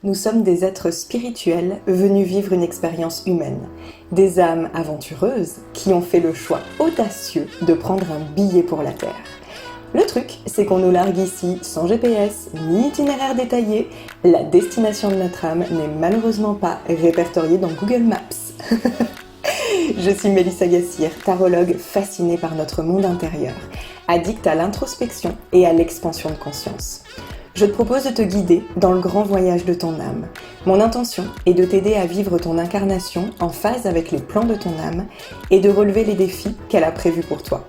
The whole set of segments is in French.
Nous sommes des êtres spirituels venus vivre une expérience humaine, des âmes aventureuses qui ont fait le choix audacieux de prendre un billet pour la Terre. Le truc, c'est qu'on nous largue ici sans GPS ni itinéraire détaillé. La destination de notre âme n'est malheureusement pas répertoriée dans Google Maps. Je suis Mélissa Gassir, tarologue fascinée par notre monde intérieur, addicte à l'introspection et à l'expansion de conscience. Je te propose de te guider dans le grand voyage de ton âme. Mon intention est de t'aider à vivre ton incarnation en phase avec les plans de ton âme et de relever les défis qu'elle a prévus pour toi.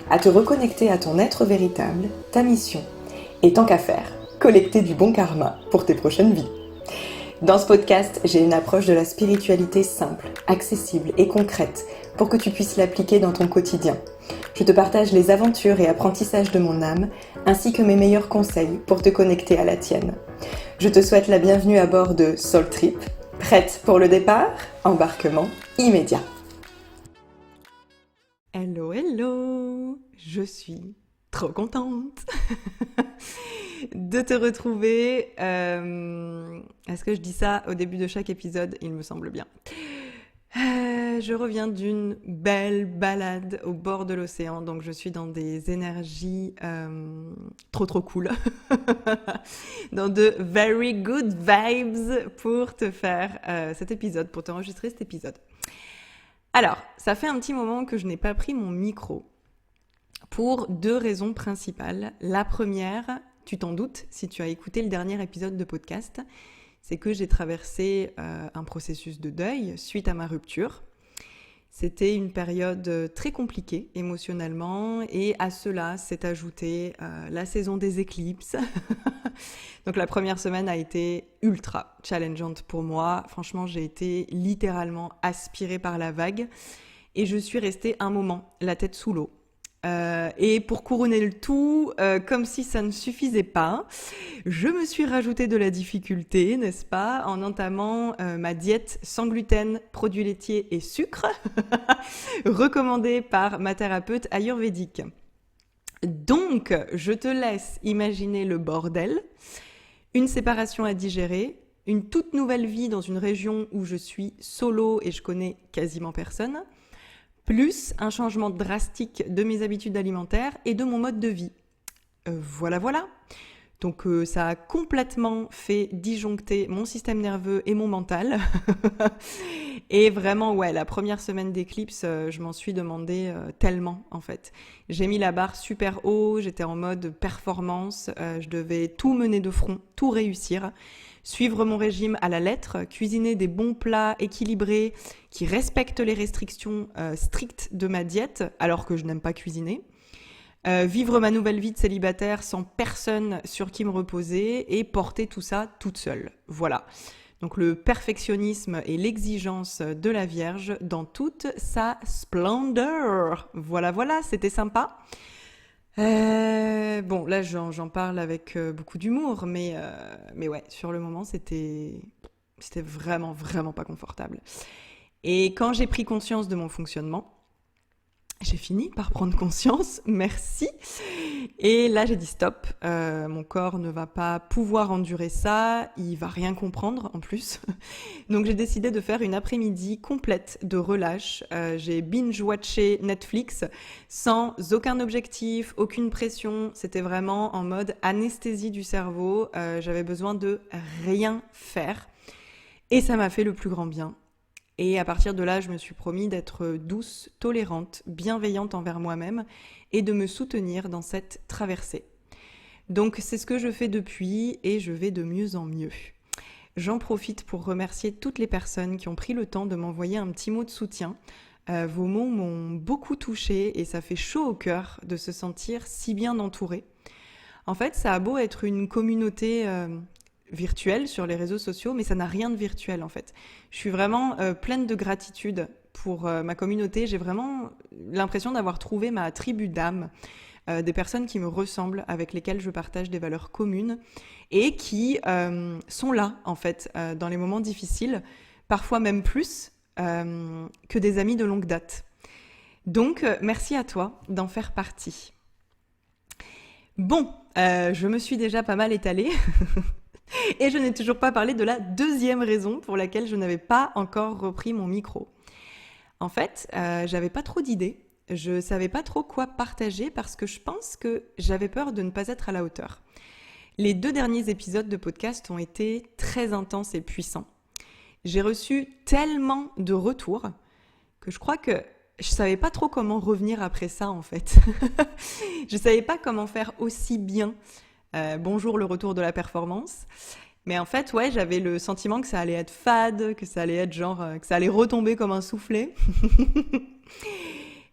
À te reconnecter à ton être véritable, ta mission, et tant qu'à faire, collecter du bon karma pour tes prochaines vies. Dans ce podcast, j'ai une approche de la spiritualité simple, accessible et concrète pour que tu puisses l'appliquer dans ton quotidien. Je te partage les aventures et apprentissages de mon âme, ainsi que mes meilleurs conseils pour te connecter à la tienne. Je te souhaite la bienvenue à bord de Soul Trip. Prête pour le départ ? Embarquement immédiat. Hello, hello ! Je suis trop contente de te retrouver. Est-ce que je dis ça au début de chaque épisode ? Il me semble bien. Je reviens d'une belle balade au bord de l'océan, donc je suis dans des énergies trop cool, dans de very good vibes pour te faire cet épisode, pour t'enregistrer cet épisode. Alors, ça fait un petit moment que je n'ai pas pris mon micro pour deux raisons principales. La première, tu t'en doutes si tu as écouté le dernier épisode de podcast, c'est que j'ai traversé un processus de deuil suite à ma rupture. C'était une période très compliquée émotionnellement et à cela s'est ajoutée la saison des éclipses. Donc la première semaine a été ultra challengeante pour moi. Franchement, j'ai été littéralement aspirée par la vague et je suis restée un moment la tête sous l'eau. Et pour couronner le tout, comme si ça ne suffisait pas, je me suis rajouté de la difficulté, n'est-ce pas, en entamant ma diète sans gluten, produits laitiers et sucre, recommandée par ma thérapeute ayurvédique. Donc, je te laisse imaginer le bordel, une séparation à digérer, une toute nouvelle vie dans une région où je suis solo et je connais quasiment personne, plus un changement drastique de mes habitudes alimentaires et de mon mode de vie. Voilà. Donc ça a complètement fait disjoncter mon système nerveux et mon mental. Et vraiment, ouais, la première semaine d'éclipse, je m'en suis demandé tellement, en fait. J'ai mis la barre super haut, j'étais en mode performance, je devais tout mener de front, tout réussir. Suivre mon régime à la lettre, cuisiner des bons plats équilibrés qui respectent les restrictions strictes de ma diète, alors que je n'aime pas cuisiner. Vivre ma nouvelle vie de célibataire sans personne sur qui me reposer et porter tout ça toute seule. Voilà. Donc le perfectionnisme et l'exigence de la Vierge dans toute sa splendeur. Voilà, c'était sympa. Bon, là, j'en parle avec beaucoup d'humour, mais ouais, sur le moment, c'était vraiment pas confortable. Et quand j'ai pris conscience de mon fonctionnement, j'ai fini par prendre conscience, merci. Et là, j'ai dit stop, mon corps ne va pas pouvoir endurer ça, il va rien comprendre en plus. Donc j'ai décidé de faire une après-midi complète de relâche. J'ai binge-watché Netflix sans aucun objectif, aucune pression. C'était vraiment en mode anesthésie du cerveau. J'avais besoin de rien faire. Et ça m'a fait le plus grand bien. Et à partir de là, je me suis promis d'être douce, tolérante, bienveillante envers moi-même et de me soutenir dans cette traversée. Donc c'est ce que je fais depuis et je vais de mieux en mieux. J'en profite pour remercier toutes les personnes qui ont pris le temps de m'envoyer un petit mot de soutien. Vos mots m'ont beaucoup touchée et ça fait chaud au cœur de se sentir si bien entourée. En fait, ça a beau être une communauté virtuelle sur les réseaux sociaux, mais ça n'a rien de virtuel en fait. Je suis vraiment pleine de gratitude pour ma communauté. J'ai vraiment l'impression d'avoir trouvé ma tribu d'âme, des personnes qui me ressemblent, avec lesquelles je partage des valeurs communes et qui sont là en fait dans les moments difficiles, parfois même plus que des amis de longue date. Donc merci à toi d'en faire partie. Bon, je me suis déjà pas mal étalée. Et je n'ai toujours pas parlé de la deuxième raison pour laquelle je n'avais pas encore repris mon micro. En fait, j'avais pas trop d'idées. Je savais pas trop quoi partager parce que je pense que j'avais peur de ne pas être à la hauteur. Les 2 derniers épisodes de podcast ont été très intenses et puissants. J'ai reçu tellement de retours que je crois que je savais pas trop comment revenir après ça en fait. Je savais pas comment faire aussi bien. Bonjour le retour de la performance. Mais en fait, ouais, j'avais le sentiment que ça allait être fade, que ça allait être genre, que ça allait retomber comme un soufflet.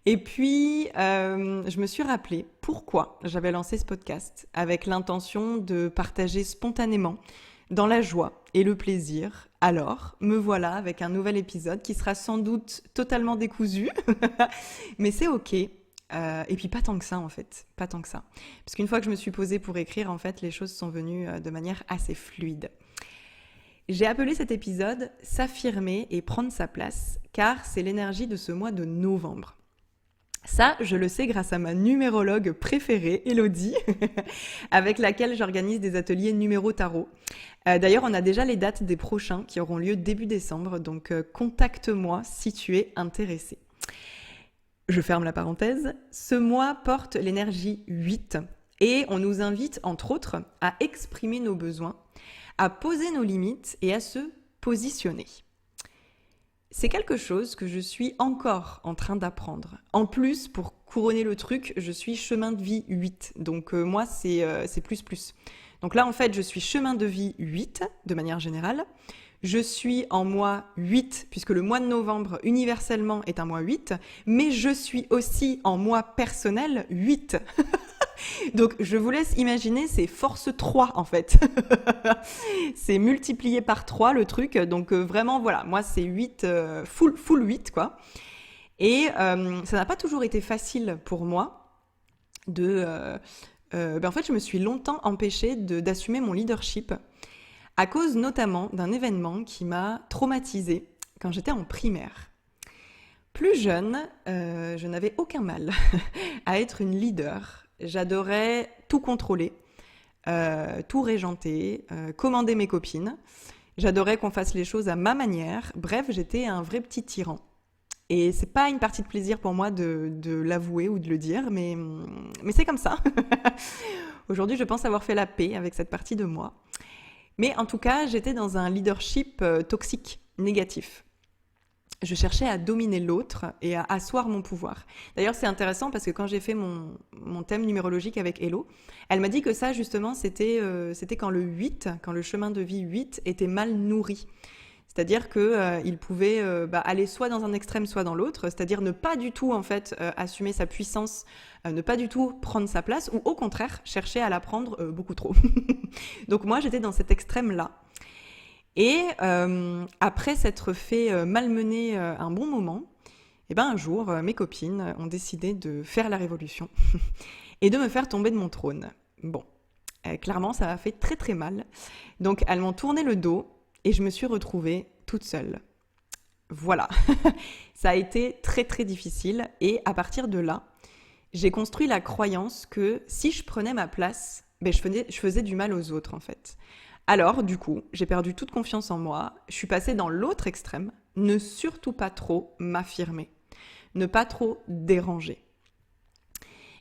Et puis, je me suis rappelé pourquoi j'avais lancé ce podcast, avec l'intention de partager spontanément, dans la joie et le plaisir. Alors, me voilà avec un nouvel épisode qui sera sans doute totalement décousu, mais c'est ok. Et puis pas tant que ça en fait, pas tant que ça. Parce qu'une fois que je me suis posée pour écrire, en fait, les choses sont venues de manière assez fluide. J'ai appelé cet épisode « S'affirmer et prendre sa place » car c'est l'énergie de ce mois de novembre. Ça, je le sais grâce à ma numérologue préférée, Elodie, avec laquelle j'organise des ateliers numéro tarot. D'ailleurs, on a déjà les dates des prochains qui auront lieu début décembre, donc contacte-moi si tu es intéressé. Je ferme la parenthèse. Ce mois porte l'énergie 8 et on nous invite, entre autres, à exprimer nos besoins, à poser nos limites et à se positionner. C'est quelque chose que je suis encore en train d'apprendre. En plus, pour couronner le truc, je suis chemin de vie 8. Donc moi, c'est plus. Donc là, en fait, je suis chemin de vie 8, de manière générale. Je suis en mois 8, puisque le mois de novembre, universellement, est un mois 8. Mais je suis aussi en mois personnel 8. Donc, je vous laisse imaginer, c'est force 3 en fait. C'est multiplié par 3 le truc. Donc, vraiment, voilà, moi, c'est 8, full 8, quoi. Et ça n'a pas toujours été facile pour moi en fait, je me suis longtemps empêchée d'assumer mon leadership à cause notamment d'un événement qui m'a traumatisée quand j'étais en primaire. Plus jeune, je n'avais aucun mal à être une leader. J'adorais tout contrôler, tout régenter, commander mes copines. J'adorais qu'on fasse les choses à ma manière. Bref, j'étais un vrai petit tyran. Et c'est pas une partie de plaisir pour moi de l'avouer ou de le dire, mais c'est comme ça. Aujourd'hui, je pense avoir fait la paix avec cette partie de moi. Mais en tout cas, j'étais dans un leadership toxique, négatif. Je cherchais à dominer l'autre et à asseoir mon pouvoir. D'ailleurs, c'est intéressant parce que quand j'ai fait mon thème numérologique avec Hello, elle m'a dit que ça, justement, c'était quand le 8, quand le chemin de vie 8 était mal nourri. C'est-à-dire qu'il pouvait aller soit dans un extrême, soit dans l'autre, c'est-à-dire ne pas du tout en fait assumer sa puissance, ne pas du tout prendre sa place, ou au contraire chercher à la prendre beaucoup trop. Donc moi j'étais dans cet extrême-là. Et après s'être fait malmener un bon moment, un jour mes copines ont décidé de faire la révolution et de me faire tomber de mon trône. Bon, clairement ça m'a fait très très mal. Donc elles m'ont tourné le dos. Et je me suis retrouvée toute seule. Voilà. Ça a été très très difficile. Et à partir de là, j'ai construit la croyance que si je prenais ma place, je faisais du mal aux autres en fait. Alors du coup, j'ai perdu toute confiance en moi. Je suis passée dans l'autre extrême. Ne surtout pas trop m'affirmer. Ne pas trop déranger.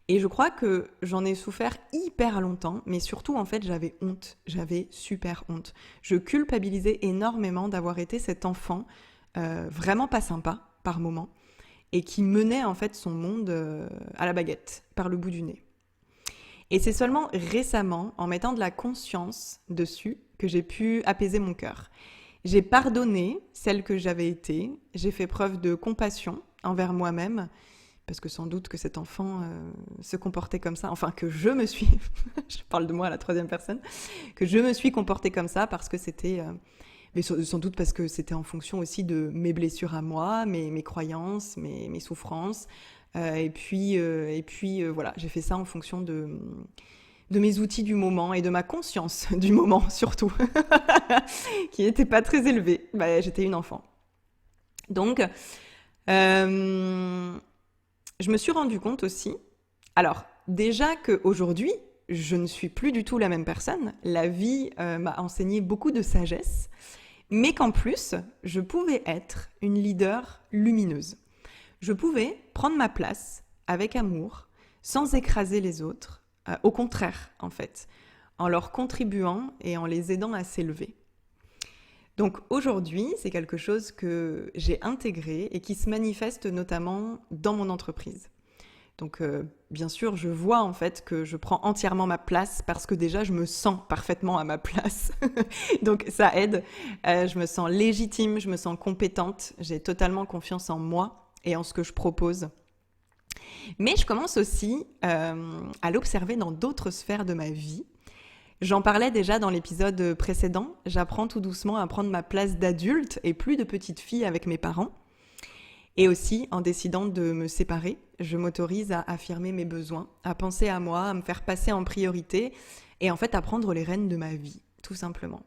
Et je crois que j'en ai souffert hyper longtemps, mais surtout, en fait, j'avais honte. J'avais super honte. Je culpabilisais énormément d'avoir été cet enfant vraiment pas sympa, par moments, et qui menait, en fait, son monde à la baguette, par le bout du nez. Et c'est seulement récemment, en mettant de la conscience dessus, que j'ai pu apaiser mon cœur. J'ai pardonné celle que j'avais été, j'ai fait preuve de compassion envers moi-même, parce que sans doute que cet enfant se comportait comme ça, enfin que je me suis, je parle de moi à la troisième personne, que je me suis comportée comme ça parce que c'était, mais sans doute parce que c'était en fonction aussi de mes blessures à moi, mes croyances, mes souffrances, et puis voilà, j'ai fait ça en fonction de mes outils du moment et de ma conscience du moment surtout, qui n'était pas très élevée, j'étais une enfant. Donc, je me suis rendu compte aussi, alors déjà qu'aujourd'hui, je ne suis plus du tout la même personne. La vie m'a enseigné beaucoup de sagesse, mais qu'en plus, je pouvais être une leader lumineuse. Je pouvais prendre ma place avec amour, sans écraser les autres, au contraire en fait, en leur contribuant et en les aidant à s'élever. Donc aujourd'hui, c'est quelque chose que j'ai intégré et qui se manifeste notamment dans mon entreprise. Donc bien sûr, je vois en fait que je prends entièrement ma place parce que déjà je me sens parfaitement à ma place. Donc ça aide, je me sens légitime, je me sens compétente, j'ai totalement confiance en moi et en ce que je propose. Mais je commence aussi à l'observer dans d'autres sphères de ma vie. J'en parlais déjà dans l'épisode précédent, j'apprends tout doucement à prendre ma place d'adulte et plus de petite fille avec mes parents. Et aussi, en décidant de me séparer, je m'autorise à affirmer mes besoins, à penser à moi, à me faire passer en priorité et en fait à prendre les rênes de ma vie, tout simplement.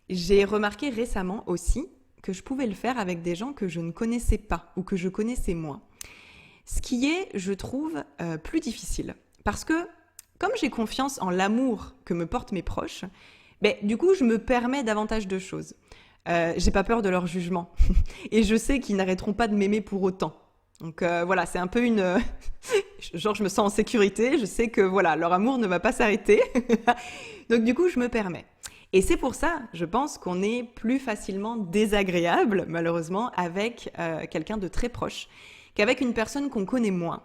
J'ai remarqué récemment aussi que je pouvais le faire avec des gens que je ne connaissais pas ou que je connaissais moins. Ce qui est, je trouve, plus difficile. Parce que, comme j'ai confiance en l'amour que me portent mes proches, du coup, je me permets davantage de choses. J'ai pas peur de leur jugement. Et je sais qu'ils n'arrêteront pas de m'aimer pour autant. Donc voilà, c'est un peu une... genre, je me sens en sécurité, je sais que voilà, leur amour ne va pas s'arrêter. Donc du coup, je me permets. Et c'est pour ça, je pense qu'on est plus facilement désagréable, malheureusement, avec quelqu'un de très proche qu'avec une personne qu'on connaît moins.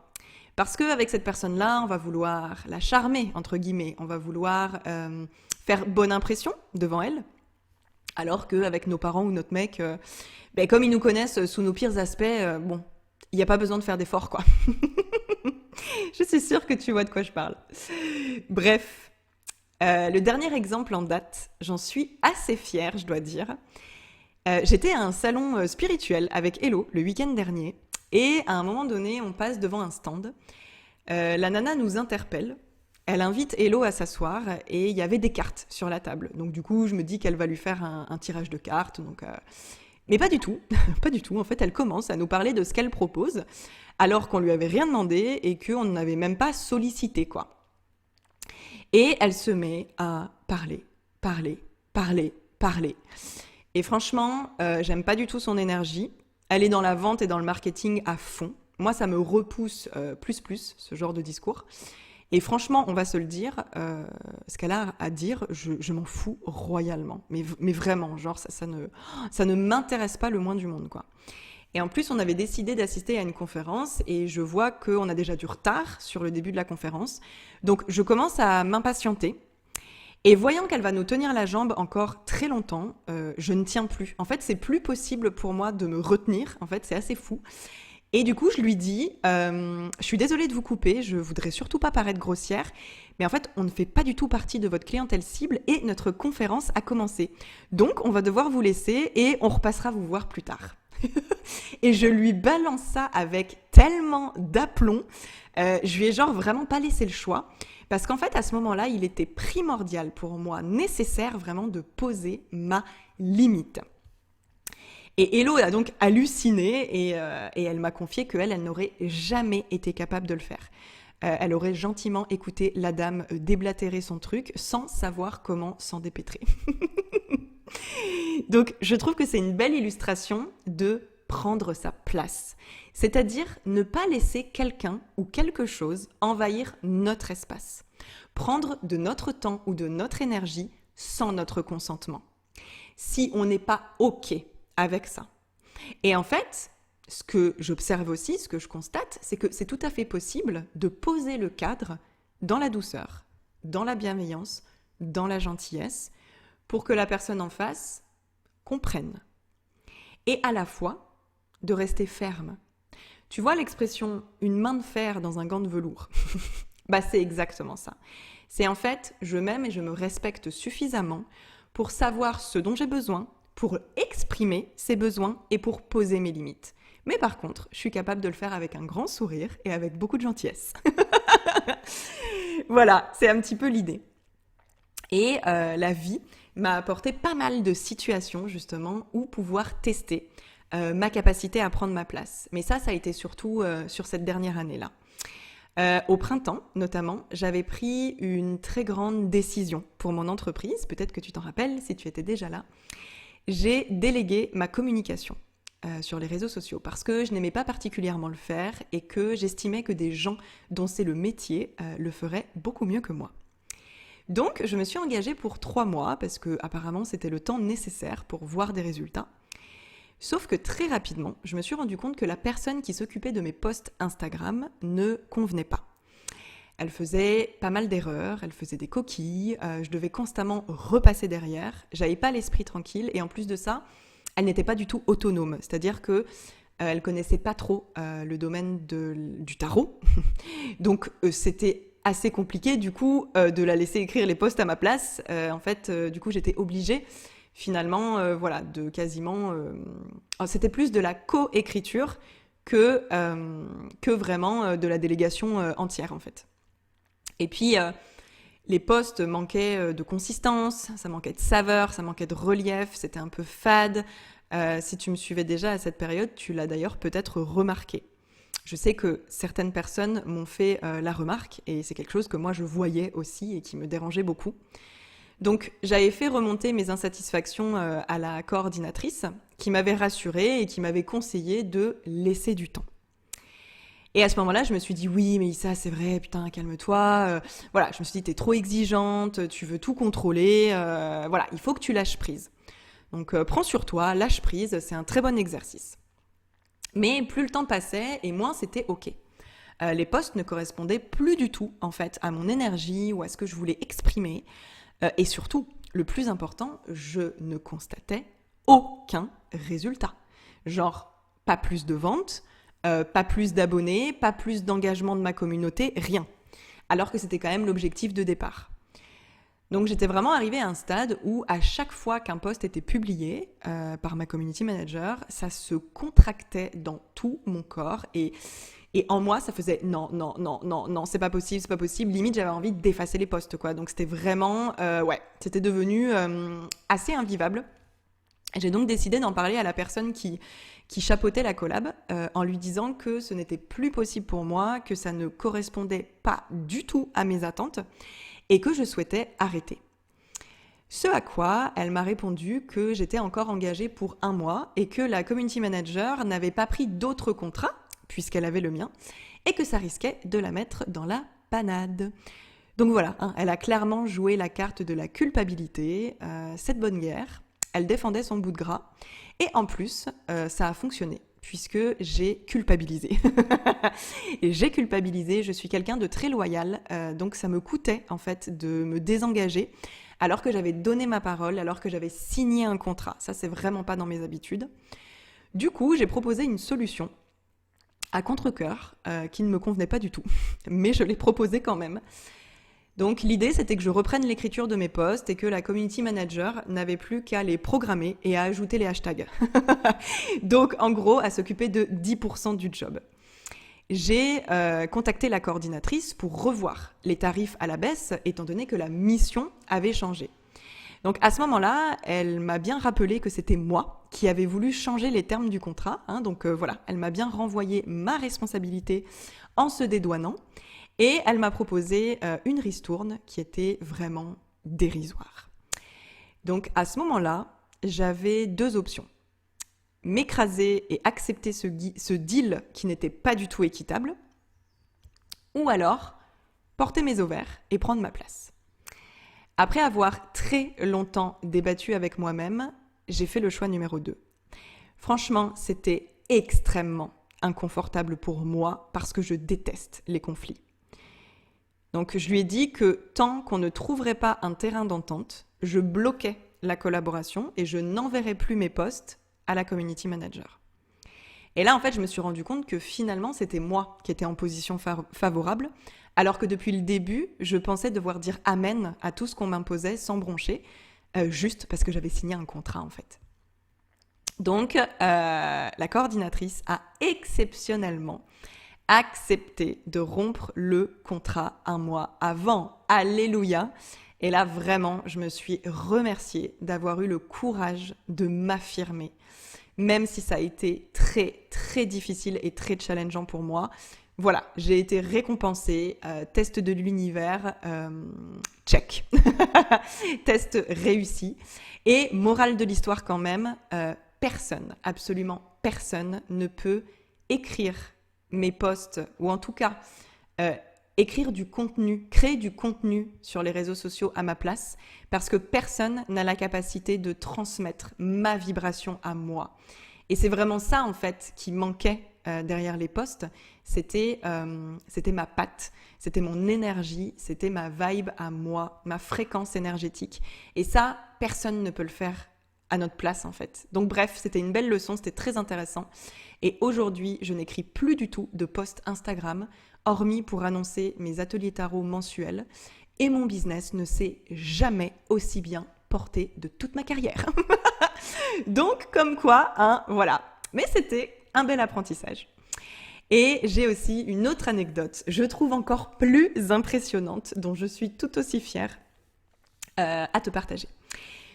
Parce qu'avec cette personne-là, on va vouloir la charmer, entre guillemets. On va vouloir faire bonne impression devant elle. Alors qu'avec nos parents ou notre mec, comme ils nous connaissent sous nos pires aspects, il n'y a pas besoin de faire d'efforts, quoi. Je suis sûre que tu vois de quoi je parle. Bref, le dernier exemple en date, j'en suis assez fière, je dois dire. J'étais à un salon spirituel avec Hello le week-end dernier. Et à un moment donné, on passe devant un stand. La nana nous interpelle. Elle invite Hello à s'asseoir et il y avait des cartes sur la table. Donc du coup, je me dis qu'elle va lui faire un tirage de cartes. Mais pas du tout, pas du tout. En fait, elle commence à nous parler de ce qu'elle propose, alors qu'on lui avait rien demandé et qu'on n'avait même pas sollicité, quoi. Et elle se met à parler. Et franchement, j'aime pas du tout son énergie. Elle est dans la vente et dans le marketing à fond. Moi, ça me repousse plus, ce genre de discours. Et franchement, on va se le dire, ce qu'elle a à dire, je m'en fous royalement. Mais vraiment, genre, ça ne m'intéresse pas le moins du monde, quoi. Et en plus, on avait décidé d'assister à une conférence et je vois qu'on a déjà du retard sur le début de la conférence. Donc, je commence à m'impatienter. Et voyant qu'elle va nous tenir la jambe encore très longtemps, je ne tiens plus. En fait, c'est plus possible pour moi de me retenir. En fait, c'est assez fou. Et du coup, je lui dis, je suis désolée de vous couper, je voudrais surtout pas paraître grossière, mais en fait, on ne fait pas du tout partie de votre clientèle cible et notre conférence a commencé. Donc, on va devoir vous laisser et on repassera vous voir plus tard. Et je lui balance ça avec tellement d'aplomb, je lui ai genre vraiment pas laissé le choix. Parce qu'en fait, à ce moment-là, il était primordial pour moi, nécessaire vraiment de poser ma limite. Et Hello a donc halluciné et elle m'a confié qu'elle n'aurait jamais été capable de le faire. Elle aurait gentiment écouté la dame déblatérer son truc sans savoir comment s'en dépêtrer. Donc, je trouve que c'est une belle illustration de prendre sa place. C'est-à-dire ne pas laisser quelqu'un ou quelque chose envahir notre espace. Prendre de notre temps ou de notre énergie sans notre consentement. Si on n'est pas OK avec ça. Et en fait, ce que j'observe aussi, ce que je constate, c'est que c'est tout à fait possible de poser le cadre dans la douceur, dans la bienveillance, dans la gentillesse, pour que la personne en face comprenne. Et à la fois, de rester ferme. Tu vois l'expression « une main de fer dans un gant de velours » c'est exactement ça. C'est en fait, je m'aime et je me respecte suffisamment pour savoir ce dont j'ai besoin, pour exprimer ces besoins et pour poser mes limites. Mais par contre, je suis capable de le faire avec un grand sourire et avec beaucoup de gentillesse. Voilà, c'est un petit peu l'idée. Et la vie m'a apporté pas mal de situations justement où pouvoir tester ma capacité à prendre ma place. Mais ça a été surtout sur cette dernière année-là. Au printemps, notamment, j'avais pris une très grande décision pour mon entreprise. Peut-être que tu t'en rappelles si tu étais déjà là. J'ai délégué ma communication sur les réseaux sociaux parce que je n'aimais pas particulièrement le faire et que j'estimais que des gens dont c'est le métier le feraient beaucoup mieux que moi. Donc, je me suis engagée pour 3 mois parce que apparemment c'était le temps nécessaire pour voir des résultats. Sauf que très rapidement, je me suis rendu compte que la personne qui s'occupait de mes posts Instagram ne convenait pas. Elle faisait pas mal d'erreurs, elle faisait des coquilles, je devais constamment repasser derrière, j'avais pas l'esprit tranquille et en plus de ça, elle n'était pas du tout autonome, c'est-à-dire que elle connaissait pas trop le domaine du tarot, donc c'était assez compliqué du coup de la laisser écrire les posts à ma place. En fait, du coup, j'étais obligée finalement, voilà, de quasiment... c'était plus de la co-écriture que vraiment de la délégation entière, en fait. Et puis, les posts manquaient de consistance, ça manquait de saveur, ça manquait de relief, c'était un peu fade. Si tu me suivais déjà à cette période, tu l'as d'ailleurs peut-être remarqué. Je sais que certaines personnes m'ont fait la remarque, et c'est quelque chose que moi je voyais aussi et qui me dérangeait beaucoup. Donc, j'avais fait remonter mes insatisfactions à la coordinatrice qui m'avait rassurée et qui m'avait conseillé de laisser du temps. Et à ce moment-là, je me suis dit, oui, mais ça, c'est vrai, putain, calme-toi. Voilà, je me suis dit, t'es trop exigeante, tu veux tout contrôler. Voilà, il faut que tu lâches prise. Donc, prends sur toi, lâche prise, c'est un très bon exercice. Mais plus le temps passait et moins c'était OK. Les posts ne correspondaient plus du tout, en fait, à mon énergie ou à ce que je voulais exprimer. Et surtout, le plus important, je ne constatais aucun résultat. Genre, pas plus de ventes, pas plus d'abonnés, pas plus d'engagement de ma communauté, rien. Alors que c'était quand même l'objectif de départ. Donc j'étais vraiment arrivée à un stade où à chaque fois qu'un post était publié par ma community manager, ça se contractait dans tout mon corps et en moi, ça faisait non, c'est pas possible. Limite, j'avais envie d'effacer les posts, quoi. Donc c'était vraiment, c'était devenu assez invivable. J'ai donc décidé d'en parler à la personne qui chapeautait la collab en lui disant que ce n'était plus possible pour moi, que ça ne correspondait pas du tout à mes attentes et que je souhaitais arrêter. Ce à quoi elle m'a répondu que j'étais encore engagée pour 1 mois et que la community manager n'avait pas pris d'autres contrats puisqu'elle avait le mien, et que ça risquait de la mettre dans la panade. Donc voilà, elle a clairement joué la carte de la culpabilité, cette bonne guerre, elle défendait son bout de gras, et en plus, ça a fonctionné, puisque j'ai culpabilisé. Et j'ai culpabilisé, je suis quelqu'un de très loyal, donc ça me coûtait en fait de me désengager, alors que j'avais donné ma parole, alors que j'avais signé un contrat. Ça, c'est vraiment pas dans mes habitudes. Du coup, j'ai proposé une solution à contre-cœur, qui ne me convenait pas du tout, mais je l'ai proposé quand même. Donc l'idée, c'était que je reprenne l'écriture de mes posts et que la community manager n'avait plus qu'à les programmer et à ajouter les hashtags. Donc en gros, à s'occuper de 10% du job. J'ai contacté la coordinatrice pour revoir les tarifs à la baisse, étant donné que la mission avait changé. Donc à ce moment-là, elle m'a bien rappelé que c'était moi qui avais voulu changer les termes du contrat. Donc voilà, elle m'a bien renvoyé ma responsabilité en se dédouanant. Et elle m'a proposé une ristourne qui était vraiment dérisoire. Donc à ce moment-là, j'avais 2 options. M'écraser et accepter ce deal qui n'était pas du tout équitable. Ou alors, porter mes ovaires et prendre ma place. Après avoir très longtemps débattu avec moi-même, j'ai fait le choix numéro 2. Franchement, c'était extrêmement inconfortable pour moi parce que je déteste les conflits. Donc je lui ai dit que tant qu'on ne trouverait pas un terrain d'entente, je bloquais la collaboration et je n'enverrais plus mes posts à la community manager. Et là, en fait, je me suis rendu compte que finalement, c'était moi qui étais en position favorable, alors que depuis le début, je pensais devoir dire amen à tout ce qu'on m'imposait sans broncher, juste parce que j'avais signé un contrat, en fait. Donc, la coordinatrice a exceptionnellement accepté de rompre le contrat 1 mois avant. Alléluia! Et là, vraiment, je me suis remerciée d'avoir eu le courage de m'affirmer, même si ça a été très, très difficile et très challengeant pour moi. voilà, j'ai été récompensée. Test de l'univers, check. Test réussi. Et morale de l'histoire quand même, personne, absolument personne ne peut écrire mes posts, ou en tout cas écrire du contenu, créer du contenu sur les réseaux sociaux à ma place, parce que personne n'a la capacité de transmettre ma vibration à moi. Et c'est vraiment ça en fait qui manquait derrière les posts, c'était ma patte, c'était mon énergie, c'était ma vibe à moi, ma fréquence énergétique. Et ça, personne ne peut le faire à notre place en fait. Donc bref, c'était une belle leçon, c'était très intéressant. Et aujourd'hui, je n'écris plus du tout de posts Instagram, hormis pour annoncer mes ateliers tarot mensuels. Et mon business ne s'est jamais aussi bien porté de toute ma carrière. Donc comme quoi, hein, voilà. Mais c'était un bel apprentissage. Et j'ai aussi une autre anecdote, je trouve encore plus impressionnante, dont je suis tout aussi fière à te partager.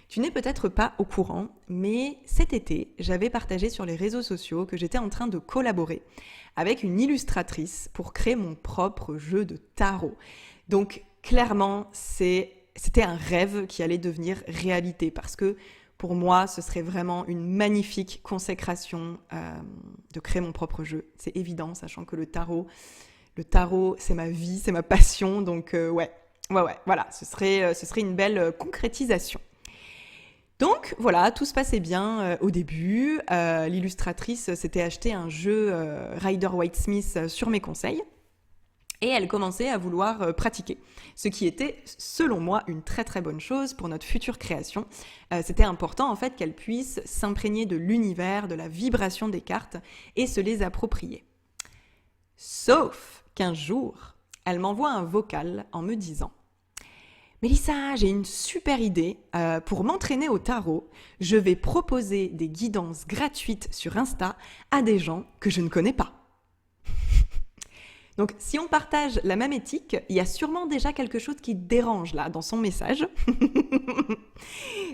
Tu n'es peut-être pas au courant, mais cet été, j'avais partagé sur les réseaux sociaux que j'étais en train de collaborer avec une illustratrice pour créer mon propre jeu de tarot. Donc clairement, c'était un rêve qui allait devenir réalité parce que pour moi, ce serait vraiment une magnifique consécration de créer mon propre jeu. C'est évident, sachant que le tarot, c'est ma vie, c'est ma passion. Donc ouais, voilà, ce serait une belle concrétisation. Donc voilà, tout se passait bien au début. L'illustratrice s'était acheté un jeu Rider-Waite-Smith sur mes conseils. Et elle commençait à vouloir pratiquer, ce qui était, selon moi, une très très bonne chose pour notre future création. C'était important en fait qu'elle puisse s'imprégner de l'univers, de la vibration des cartes et se les approprier. Sauf qu'un jour, elle m'envoie un vocal en me disant « Mélissa, j'ai une super idée. Pour m'entraîner au tarot, je vais proposer des guidances gratuites sur Insta à des gens que je ne connais pas. » Donc, si on partage la même éthique, il y a sûrement déjà quelque chose qui dérange là dans son message.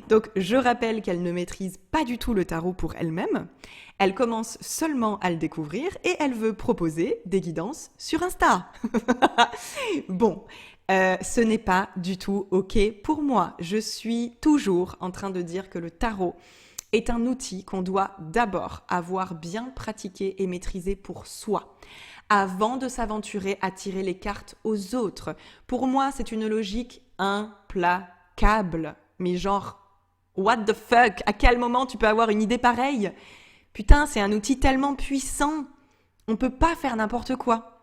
Donc, je rappelle qu'elle ne maîtrise pas du tout le tarot pour elle-même. Elle commence seulement à le découvrir et elle veut proposer des guidances sur Insta. Bon, ce n'est pas du tout OK pour moi. Je suis toujours en train de dire que le tarot est un outil qu'on doit d'abord avoir bien pratiqué et maîtrisé pour soi, avant de s'aventurer à tirer les cartes aux autres. Pour moi, c'est une logique implacable. Mais genre, what the fuck? À quel moment tu peux avoir une idée pareille? Putain, c'est un outil tellement puissant. On peut pas faire n'importe quoi.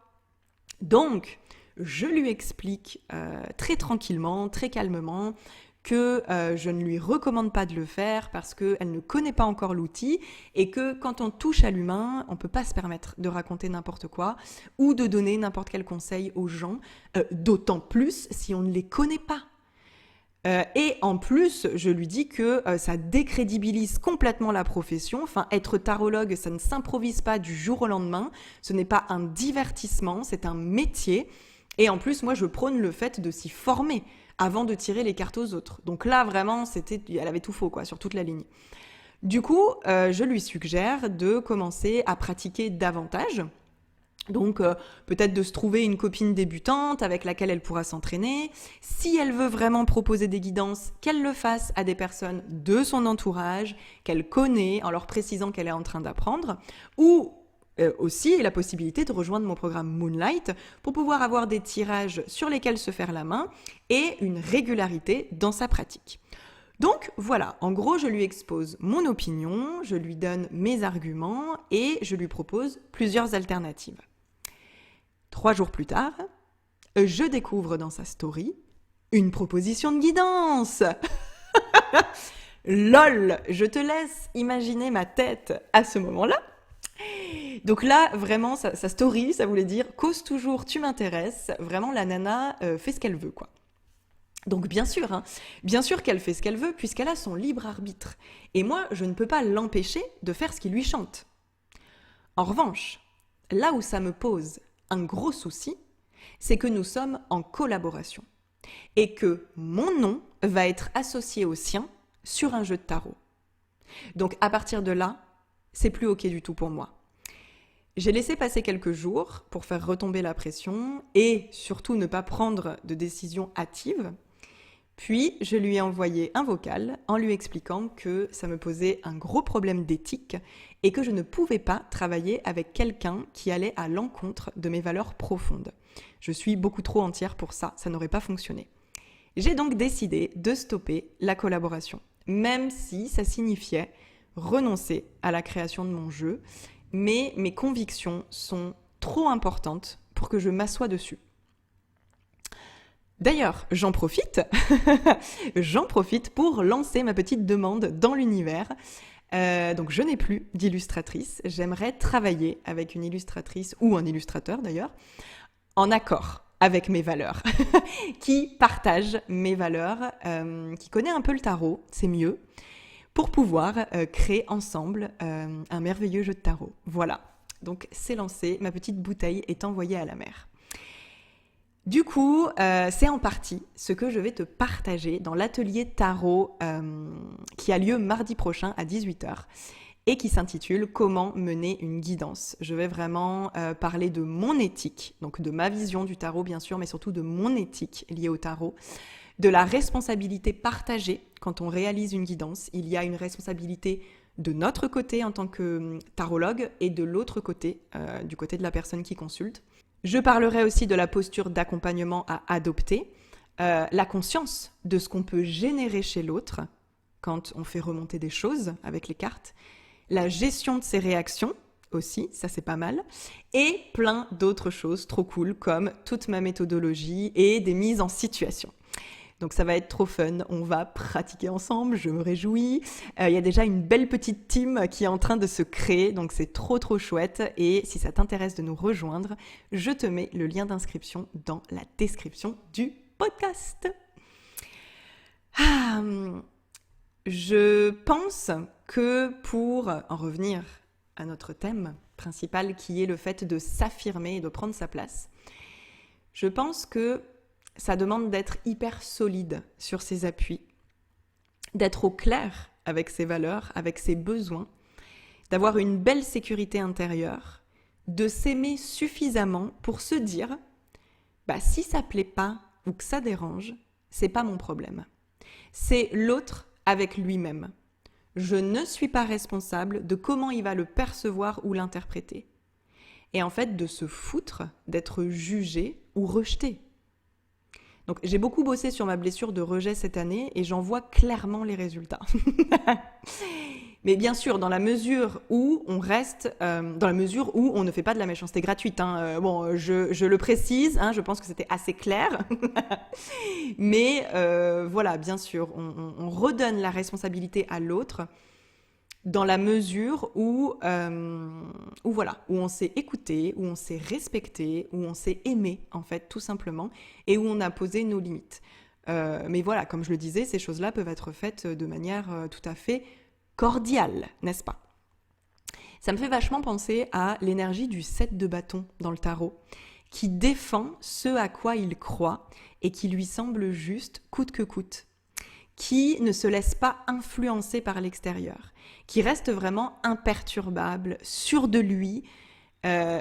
Donc, je lui explique très tranquillement, très calmement, que je ne lui recommande pas de le faire parce qu'elle ne connaît pas encore l'outil et que quand on touche à l'humain, on ne peut pas se permettre de raconter n'importe quoi ou de donner n'importe quel conseil aux gens, d'autant plus si on ne les connaît pas. Et en plus, je lui dis que ça décrédibilise complètement la profession. Enfin, être tarologue, ça ne s'improvise pas du jour au lendemain. Ce n'est pas un divertissement, c'est un métier. Et en plus, moi, je prône le fait de s'y former avant de tirer les cartes aux autres. Donc là, vraiment, elle avait tout faux, quoi, sur toute la ligne. Du coup, je lui suggère de commencer à pratiquer davantage. Donc, peut-être de se trouver une copine débutante avec laquelle elle pourra s'entraîner. Si elle veut vraiment proposer des guidances, qu'elle le fasse à des personnes de son entourage, qu'elle connaît, en leur précisant qu'elle est en train d'apprendre. Ou aussi la possibilité de rejoindre mon programme Moonlight pour pouvoir avoir des tirages sur lesquels se faire la main et une régularité dans sa pratique. Donc voilà, en gros, je lui expose mon opinion, je lui donne mes arguments et je lui propose plusieurs alternatives. 3 jours plus tard, je découvre dans sa story une proposition de guidance. LOL, je te laisse imaginer ma tête à ce moment-là. Donc là, vraiment, sa story, ça voulait dire « cause toujours, tu m'intéresses ». Vraiment, la nana fait ce qu'elle veut, quoi. Donc bien sûr qu'elle fait ce qu'elle veut puisqu'elle a son libre arbitre. Et moi, je ne peux pas l'empêcher de faire ce qui lui chante. En revanche, là où ça me pose un gros souci, c'est que nous sommes en collaboration et que mon nom va être associé au sien sur un jeu de tarot. Donc à partir de là, c'est plus OK du tout pour moi. J'ai laissé passer quelques jours pour faire retomber la pression et surtout ne pas prendre de décision hâtive. Puis, je lui ai envoyé un vocal en lui expliquant que ça me posait un gros problème d'éthique et que je ne pouvais pas travailler avec quelqu'un qui allait à l'encontre de mes valeurs profondes. Je suis beaucoup trop entière pour ça, ça n'aurait pas fonctionné. J'ai donc décidé de stopper la collaboration, même si ça signifiait renoncer à la création de mon jeu, mais mes convictions sont trop importantes pour que je m'assoie dessus. D'ailleurs, j'en profite pour lancer ma petite demande dans l'univers. Donc je n'ai plus d'illustratrice, j'aimerais travailler avec une illustratrice ou un illustrateur d'ailleurs, en accord avec mes valeurs, qui partage mes valeurs, qui connaît un peu le tarot, c'est mieux, pour pouvoir créer ensemble un merveilleux jeu de tarot. Voilà, donc c'est lancé, ma petite bouteille est envoyée à la mer. Du coup, c'est en partie ce que je vais te partager dans l'atelier tarot qui a lieu mardi prochain à 18h et qui s'intitule « Comment mener une guidance ». Je vais vraiment parler de mon éthique, donc de ma vision du tarot bien sûr, mais surtout de mon éthique liée au tarot, de la responsabilité partagée quand on réalise une guidance. Il y a une responsabilité de notre côté en tant que tarologue et de l'autre côté, du côté de la personne qui consulte. Je parlerai aussi de la posture d'accompagnement à adopter, la conscience de ce qu'on peut générer chez l'autre quand on fait remonter des choses avec les cartes, la gestion de ses réactions aussi, ça c'est pas mal, et plein d'autres choses trop cool comme toute ma méthodologie et des mises en situation. Donc ça va être trop fun, on va pratiquer ensemble, je me réjouis. Il y a déjà une belle petite team qui est en train de se créer, donc c'est trop chouette. Et si ça t'intéresse de nous rejoindre, je te mets le lien d'inscription dans la description du podcast. Je pense que pour en revenir à notre thème principal qui est le fait de s'affirmer et de prendre sa place, je pense que ça demande d'être hyper solide sur ses appuis, d'être au clair avec ses valeurs, avec ses besoins, d'avoir une belle sécurité intérieure, de s'aimer suffisamment pour se dire si ça plaît pas ou que ça dérange, c'est pas mon problème. C'est l'autre avec lui-même. Je ne suis pas responsable de comment il va le percevoir ou l'interpréter. Et en fait, de se foutre d'être jugé ou rejeté. Donc j'ai beaucoup bossé sur ma blessure de rejet cette année et j'en vois clairement les résultats. Mais bien sûr, dans la mesure où on reste, dans la mesure où on ne fait pas de la méchanceté gratuite. Je le précise, je pense que c'était assez clair. Mais voilà, bien sûr, on redonne la responsabilité à l'autre dans la mesure où on s'est écouté, où on s'est respecté, où on s'est aimé, en fait, tout simplement, et où on a posé nos limites. Mais voilà, comme je le disais, ces choses-là peuvent être faites de manière tout à fait cordiale, n'est-ce pas ? Ça me fait vachement penser à l'énergie du 7 de bâton dans le tarot, qui défend ce à quoi il croit et qui lui semble juste coûte que coûte, qui ne se laisse pas influencer par l'extérieur, qui reste vraiment imperturbable, sûr de lui,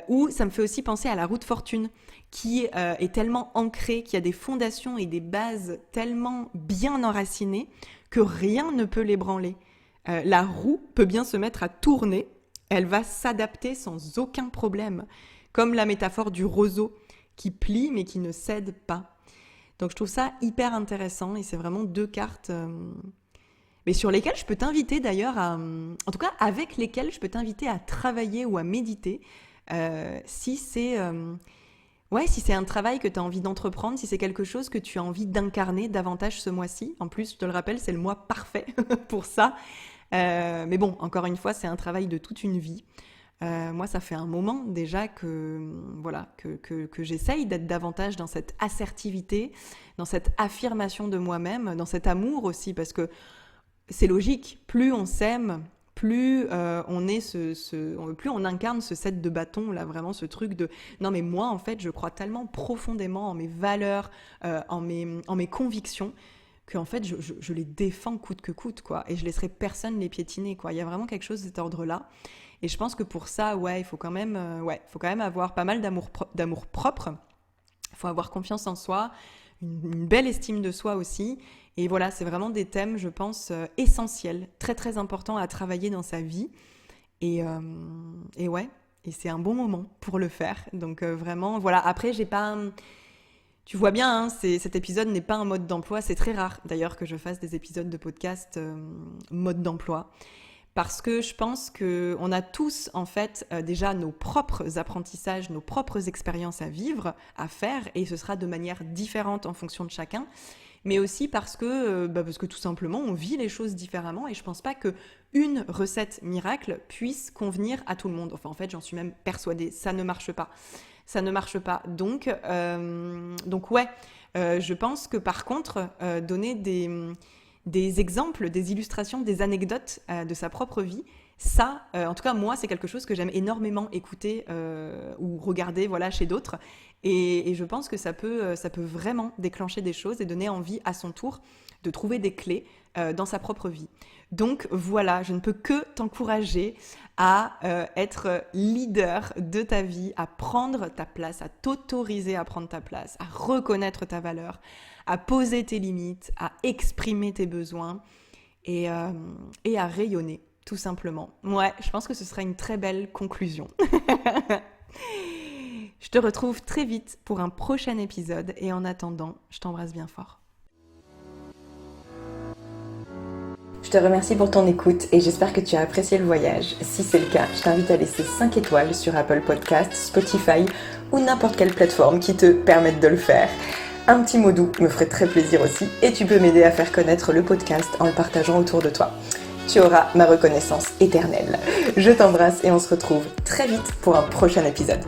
ou ça me fait aussi penser à la roue de fortune, qui est tellement ancrée, qui a des fondations et des bases tellement bien enracinées que rien ne peut l'ébranler. La roue peut bien se mettre à tourner, elle va s'adapter sans aucun problème, comme la métaphore du roseau qui plie mais qui ne cède pas. Donc je trouve ça hyper intéressant et c'est vraiment deux cartes mais sur lesquelles je peux t'inviter d'ailleurs en tout cas avec lesquelles je peux t'inviter à travailler ou à méditer si c'est un travail que tu as envie d'entreprendre, si c'est quelque chose que tu as envie d'incarner davantage ce mois-ci. En plus, je te le rappelle, c'est le mois parfait pour ça. Mais bon, encore une fois, c'est un travail de toute une vie. Moi, ça fait un moment déjà que j'essaye d'être davantage dans cette assertivité, dans cette affirmation de moi-même, dans cet amour aussi, parce que c'est logique, plus on s'aime, plus plus on incarne ce 7 de bâton, là, vraiment ce truc de non mais moi en fait je crois tellement profondément en mes valeurs, en mes convictions, en fait, je les défends coûte que coûte, quoi. Et je laisserai personne les piétiner, quoi. Il y a vraiment quelque chose de cet ordre-là. Et je pense que pour ça, il faut quand même avoir pas mal d'amour propre. Il faut avoir confiance en soi, une belle estime de soi aussi. Et voilà, c'est vraiment des thèmes, je pense, essentiels, très très importants à travailler dans sa vie. Et c'est un bon moment pour le faire. Donc vraiment, voilà. Après, j'ai pas... Tu vois bien, hein, cet épisode n'est pas un mode d'emploi. C'est très rare, d'ailleurs, que je fasse des épisodes de podcast mode d'emploi. Parce que je pense qu'on a tous, en fait, déjà nos propres apprentissages, nos propres expériences à vivre, à faire. Et ce sera de manière différente en fonction de chacun. Mais aussi parce que tout simplement, on vit les choses différemment. Et je pense pas qu'une recette miracle puisse convenir à tout le monde. Enfin, en fait, j'en suis même persuadée. Ça ne marche pas. Ça ne marche pas. Donc je pense que par contre, donner des exemples, des illustrations, des anecdotes de sa propre vie, ça, en tout cas moi, c'est quelque chose que j'aime énormément écouter ou regarder, voilà, chez d'autres. Et je pense que ça peut vraiment déclencher des choses et donner envie à son tour de trouver des clés dans sa propre vie. Donc voilà, je ne peux que t'encourager à être leader de ta vie, à prendre ta place, à t'autoriser à prendre ta place, à reconnaître ta valeur, à poser tes limites, à exprimer tes besoins et à rayonner, tout simplement. Ouais, je pense que ce sera une très belle conclusion. Je te retrouve très vite pour un prochain épisode et en attendant, je t'embrasse bien fort. Je te remercie pour ton écoute et j'espère que tu as apprécié le voyage. Si c'est le cas, je t'invite à laisser 5 étoiles sur Apple Podcasts, Spotify ou n'importe quelle plateforme qui te permette de le faire. Un petit mot doux me ferait très plaisir aussi et tu peux m'aider à faire connaître le podcast en le partageant autour de toi. Tu auras ma reconnaissance éternelle. Je t'embrasse et on se retrouve très vite pour un prochain épisode.